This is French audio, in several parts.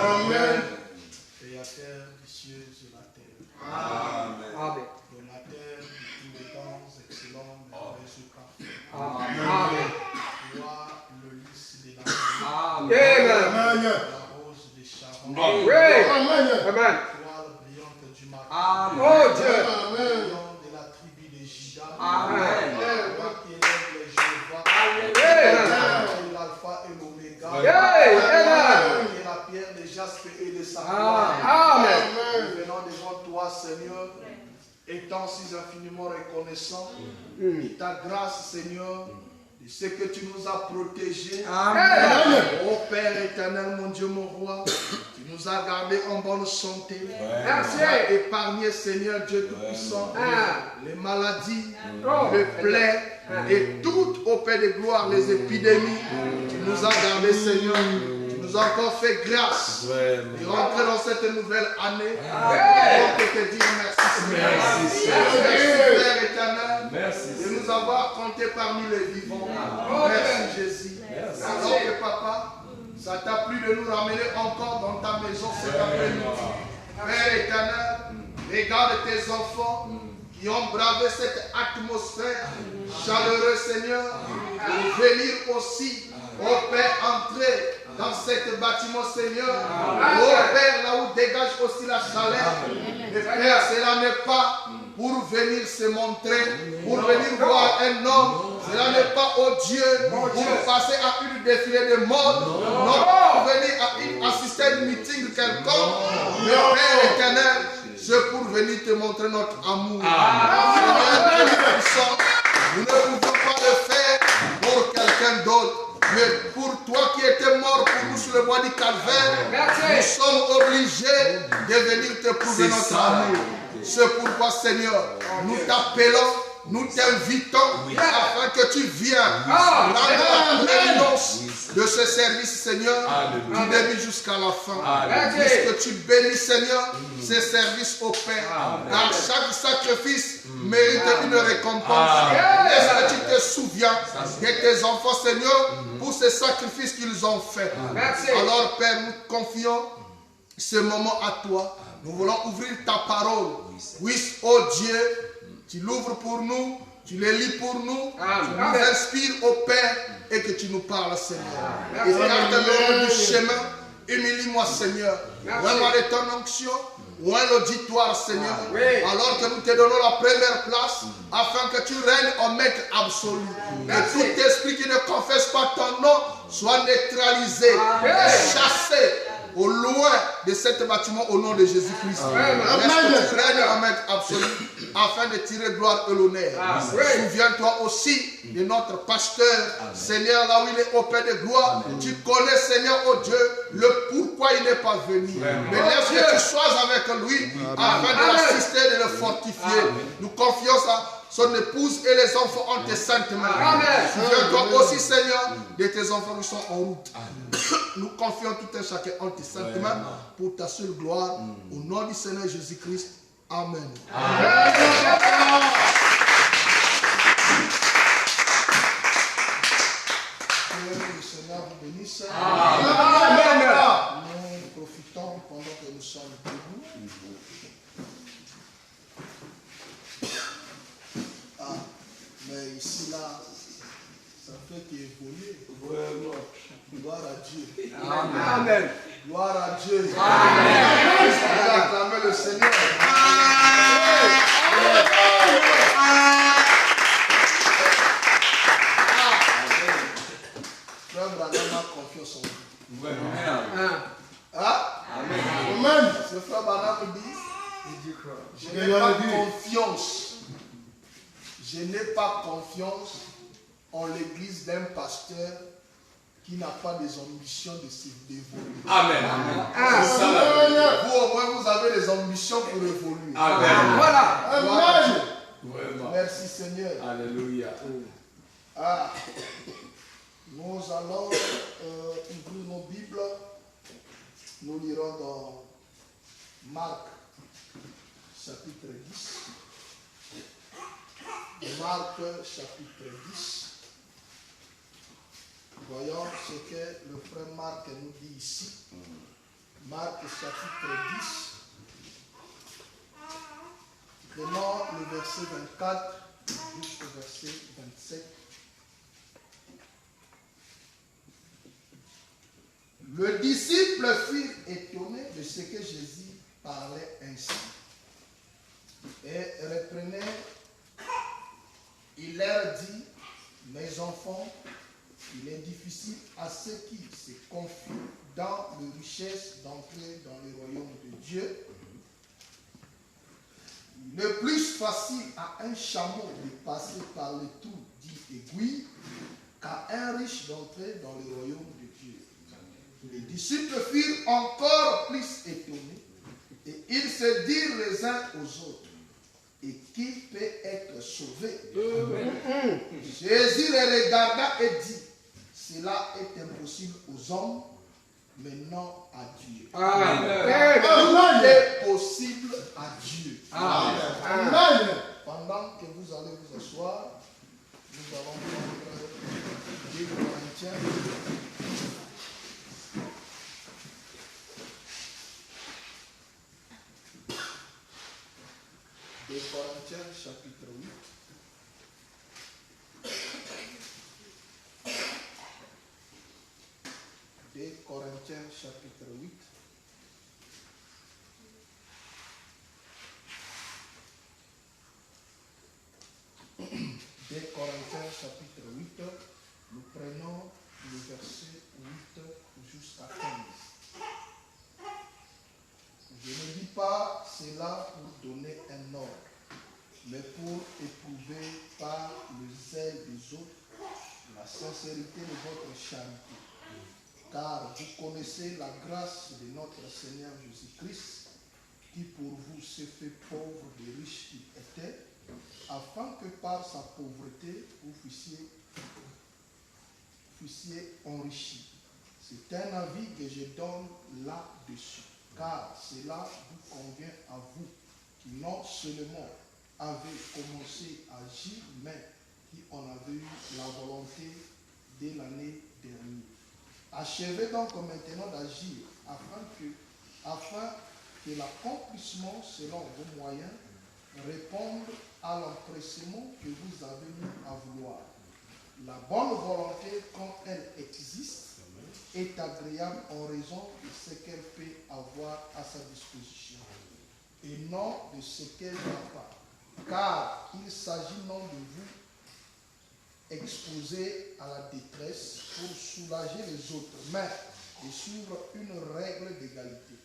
Amen. Créateur des cieux et de la terre. Amen. Donateur de tous les dons excellents, merveilleux, parfaits. Amen. Toi, le lys des langues. Amen. La rose des Sharon. Amen. Amen. Toi, le brillante du matin. Oh Dieu. Le lion de la tribu de Juda. Amen. Toi qui élèves les Jéhovah. Amen. Toi qui es l'alpha et l'oméga. Amen. Toi qui es la pierre de jaspe et de saphir. Amen. Nous venons devant toi, Seigneur, étant si infiniment reconnaissants de ta grâce, Seigneur, de ce que tu nous as protégés. Amen. Ô Père éternel, mon Dieu, mon roi, tu nous as gardés en bonne santé. Merci. Tu as épargné, Seigneur Dieu Tout-Puissant, les maladies, les plaies et toutes, ô Père de gloire, les épidémies. Tu nous as gardés, Seigneur. Tu nous as encore fait grâce de rentrer dans cette nouvelle année. On peut te dire merci, Seigneur. Merci, Père éternel, de nous avoir comptés parmi les vivants. Merci, Jésus. Alors que papa, ça t'a plu de nous ramener encore dans ta maison cet après-midi. Père éternel, regarde tes enfants qui ont bravé cette atmosphère chaleureuse, Seigneur, pour venir aussi, au Père, entrer dans cet bâtiment, Seigneur. Au Père, là où dégage aussi la chaleur. Mais Père, cela n'est pas pour venir se montrer, pour venir voir un homme. Cela n'est pas, oh Dieu, pour passer à une défilée de mode. Non, pour venir à assister à une meeting quelconque. Mais Père éternel, c'est pour venir te montrer notre amour. Seigneur, nous ne pouvons pas le faire pour quelqu'un d'autre. Mais pour toi qui étais mort pour nous sur le bois du calvaire, nous sommes obligés de venir te prouver notre amour. C'est pourquoi, Seigneur, nous t'appelons, nous t'invitons afin que tu viennes rendre la prééminence de ce service, Seigneur, du début jusqu'à la fin. Puisque tu bénis, Seigneur, ces services au Père. Car chaque sacrifice mérite une récompense. Est-ce que tu te souviens de tes enfants, Seigneur, pour ces sacrifices qu'ils ont faits? Alors, Père, nous confions ce moment à toi. Nous voulons ouvrir ta parole. Oui, oh Dieu, tu l'ouvres pour nous, tu les lis pour nous, tu nous inspires au Père et que tu nous parles, Seigneur. Écarte l'ombre du chemin, humilie-moi, Seigneur. Loin de ton onction, loin l'auditoire, Seigneur. Alors que nous te donnons la première place, afin que tu règnes en maître absolu. Que tout esprit qui ne confesse pas ton nom soit neutralisé, chassé au loin de cet bâtiment au nom de Jésus-Christ. Laisse que tu règnes en maître absolu afin de tirer gloire et l'honneur. Souviens-toi aussi de notre pasteur, Seigneur, là où il est au Père de gloire. Tu connais, Seigneur, oh Dieu, le pourquoi il n'est pas venu. Mais laisse que tu sois avec lui afin de l'assister et de le fortifier. Nous confions ça. Son épouse et les enfants ont tes saintes mains. Souviens-toi aussi, Seigneur, de tes enfants qui sont en route. Nous confions tout un chacun en tes saintes mains pour ta seule gloire. Au nom du Seigneur Jésus-Christ. Amen. Que le Seigneur vous bénisse. Nous profitons pendant que nous sommes debout. Mais ici, là, ça fait qu'évoluer. Gloire à Dieu. Amen. Gloire à Dieu. Amen. On va acclamer le Seigneur. Frère Branham a confiance en vous. Amen. Ce frère Branham dit, je n'ai pas confiance. Je n'ai pas confiance en l'église d'un pasteur qui n'a pas des ambitions de se dévoiler. Amen. Vous au moins vous avez des ambitions pour évoluer. Amen. Voilà. Amen. Merci Seigneur. Alléluia. Nous allons ouvrir nos Bibles. Nous lirons dans Marc chapitre 10. Marc chapitre 10. Voyons ce que le frère Marc nous dit ici. Marc chapitre 10. Prenons le verset 24 jusqu'au verset 27. Le disciple fut étonné de ce que Jésus parlait ainsi. Et reprenait, il leur dit, mes enfants, il est difficile à ceux qui se confient dans les richesses d'entrer dans le royaume de Dieu. Le plus facile à un chameau de passer par le trou dit aiguille qu'à un riche d'entrer dans le royaume de Dieu. Les disciples furent encore plus étonnés et ils se dirent les uns aux autres, et qui peut être sauvé? Jésus les regarda et dit, cela est impossible aux hommes, mais non à Dieu. Tout est possible à Dieu. Amen. Pendant que vous allez vous asseoir, nous allons prendre 2 Corinthiens. 2 Corinthiens chapitre 8. 2 Corinthiens chapitre 8. Des Corinthiens chapitre 8, nous prenons le verset 8 jusqu'à 15. Je ne dis pas cela pour donner un ordre, mais pour éprouver par le zèle des autres la sincérité de votre charité. Car vous connaissez la grâce de notre Seigneur Jésus-Christ, qui pour vous s'est fait pauvre des riches qu'il était, afin que par sa pauvreté vous fussiez enrichis. C'est un avis que je donne là-dessus, car cela vous convient à vous, qui non seulement avez commencé à agir, mais qui en avez eu la volonté dès l'année dernière. Achevez donc maintenant d'agir, afin que l'accomplissement selon vos moyens réponde à l'empressement que vous avez mis à vouloir. La bonne volonté, quand elle existe, est agréable en raison de ce qu'elle peut avoir à sa disposition, et non de ce qu'elle n'a pas. Car il s'agit non de vous exposer à la détresse pour soulager les autres, mais de suivre une règle d'égalité.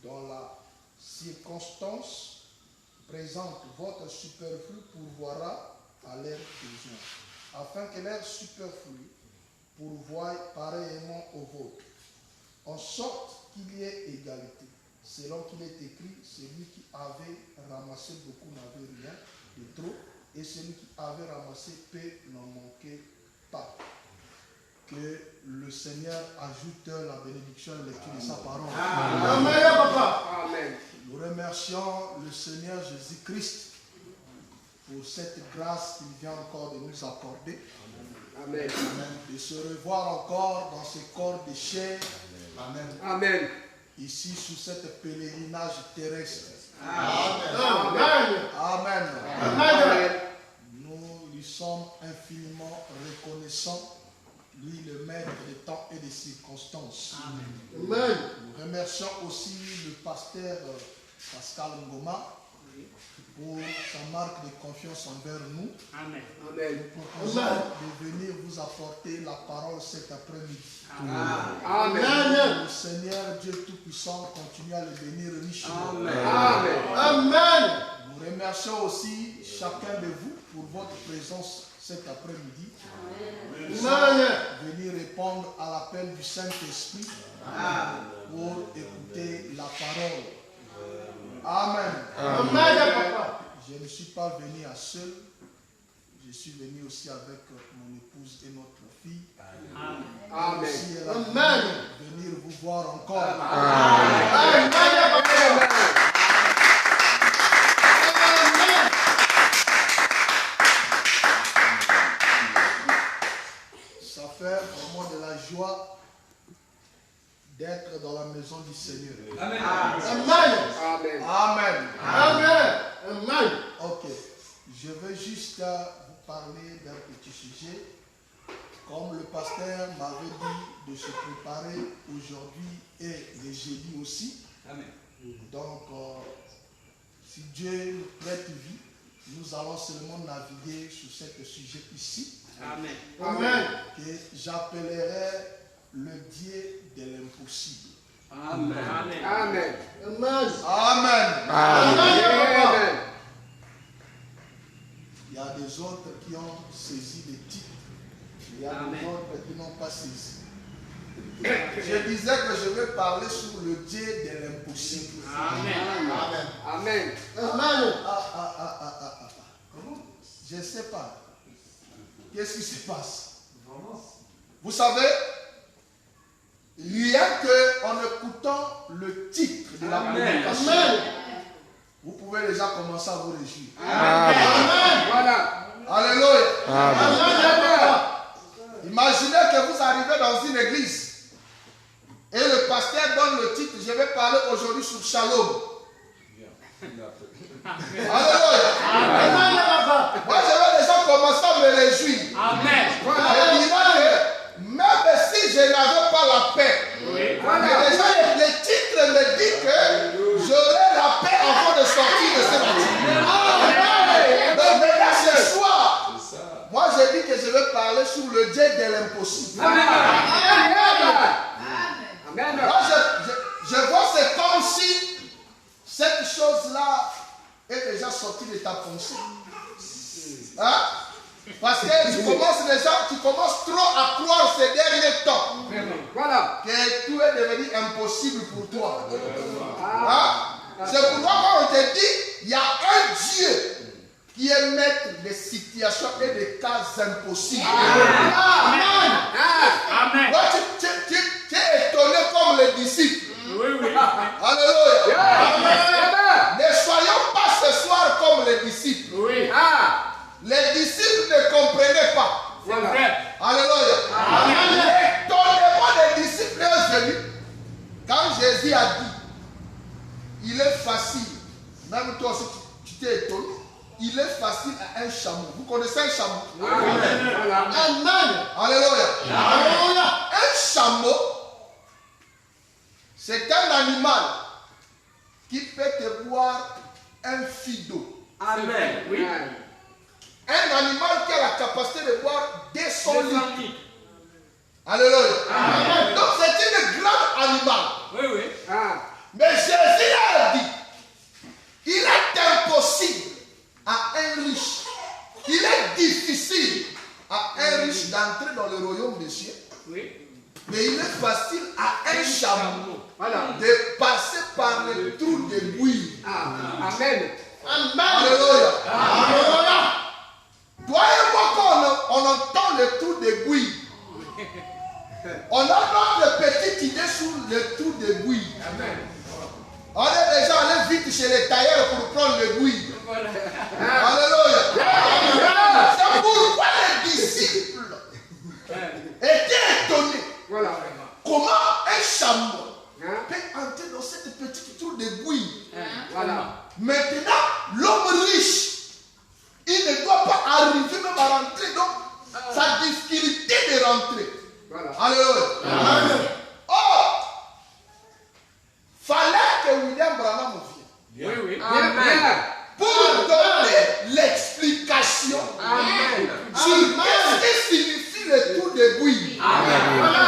Dans la circonstance présente, votre superflu pourvoira à leur besoin, afin que leur superflu pourvoie pareillement au vôtre, en sorte qu'il y ait égalité. Selon qu'il est écrit, celui qui avait ramassé beaucoup n'avait rien de trop, et celui qui avait ramassé peu n'en manquait pas. Que le Seigneur ajoute la bénédiction à la lecture de sa parole. Amen, papa. Amen. Nous remercions le Seigneur Jésus-Christ pour cette grâce qu'il vient encore de nous accorder. Amen. Amen. De se revoir encore dans ce corps de chair. Amen. Amen. Ici, sous cette pèlerinage terrestre. Amen. Amen. Amen. Amen. Nous lui sommes infiniment reconnaissants, lui le maître des temps et des circonstances. Amen. Nous remercions aussi le pasteur Pascal Ngoma pour sa marque de confiance envers nous. Amen. Nous proposons de venir vous apporter la parole cet après-midi. Amen. Amen. Le Seigneur Dieu Tout-Puissant continue à le bénir richement. Amen. Amen. Amen. Nous remercions aussi chacun de vous pour votre présence cet après-midi. Amen. Venir répondre à l'appel du Saint-Esprit pour écouter la parole. Amen. Amen. Je ne suis pas venu à seul. Je suis venu aussi avec mon épouse et notre fille. Amen. Aussi, elle a voulu venir vous voir encore. Amen. Amen. Ça fait vraiment de la joie d'être dans la maison du Seigneur. Amen. Amen. Amen. Amen. Amen. Ok. Je veux juste vous parler d'un petit sujet. Comme le pasteur m'avait dit de se préparer aujourd'hui et les jeudis aussi. Amen. Donc, si Dieu nous prête vie, nous allons seulement naviguer sur ce sujet ici. Amen. Amen. Que j'appellerai le Dieu de l'impossible. Amen. Amen. Amen. Amen. Amen. Il y a des autres qui ont saisi les titres. Il y a Amen. des autres qui n'ont pas saisi. Je disais que je vais parler sur le Dieu de l'impossible. Amen. Amen. Amen. Je ne sais pas. Qu'est-ce qui se passe? Vous savez, rien qu'en écoutant le titre de la prédication, Amen. vous pouvez déjà commencer à vous réjouir. Amen. Voilà. Alléluia. Amen. Imaginez que vous arrivez dans une église et le pasteur donne le titre. Je vais parler aujourd'hui sur Shalom. Alléluia. Moi, je vais déjà commencer à me réjouir. Amen. Je dirais que même si je n'avais pas la paix, mais déjà le titre me dit que j'aurai la paix avant de sortir de ce bâtiment. Donc maintenant ce soir, moi je dis que je vais parler sur le Dieu de l'impossible. Moi je vois c'est comme si cette chose-là est déjà sortie de ta pensée. Hein? Parce que tu commences trop à croire ces derniers temps Voilà. que tout est devenu impossible pour toi. Hein? C'est pourquoi quand on te dit, il y a un Dieu qui est maître des situations et des cas impossibles. Amen. Moi, tu es étonné comme les disciples. Oui. Alléluia. Amen. Ne soyons pas ce soir comme les disciples. Oui. Les disciples ne comprenaient pas. C'est vrai. Alléluia. L'étonnement des disciples est venu quand Jésus a dit, il est facile, même toi aussi tu t'es étonné, il est facile à un chameau. Vous connaissez un chameau? Amen. Alléluia. Un chameau, c'est un animal qui peut te boire un fido. Amen. Oui. Un animal qui a la capacité de boire 200 litres. Alléluia. Alléluia. Donc c'est une grande animal. Oui. Mais Jésus a dit, il est impossible à un riche, il est difficile à un riche d'entrer dans le royaume des cieux. Oui. Mais il est facile à un chameau Voilà. de passer par le trou de bouille. Amen. Alléluia. Toi et moi, quand on entend le trou de bouille, on a notre petite idée sur le trou de bouille. On est déjà allé vite chez les tailleurs pour prendre le bouille. Alléluia. C'est pourquoi les disciples étaient étonnés. Voilà. Comment un chameau peut entrer dans cette petite trou de bouille. Voilà. Maintenant, l'homme riche, il ne doit pas arriver même à rentrer. Donc, sa difficulté de rentrer. Voilà. Alléluia. Or, fallait que William Branham vienne Oui. Amen. pour donner l'explication Amen. sur qu'est-ce que signifie le trou de bouille. Amen.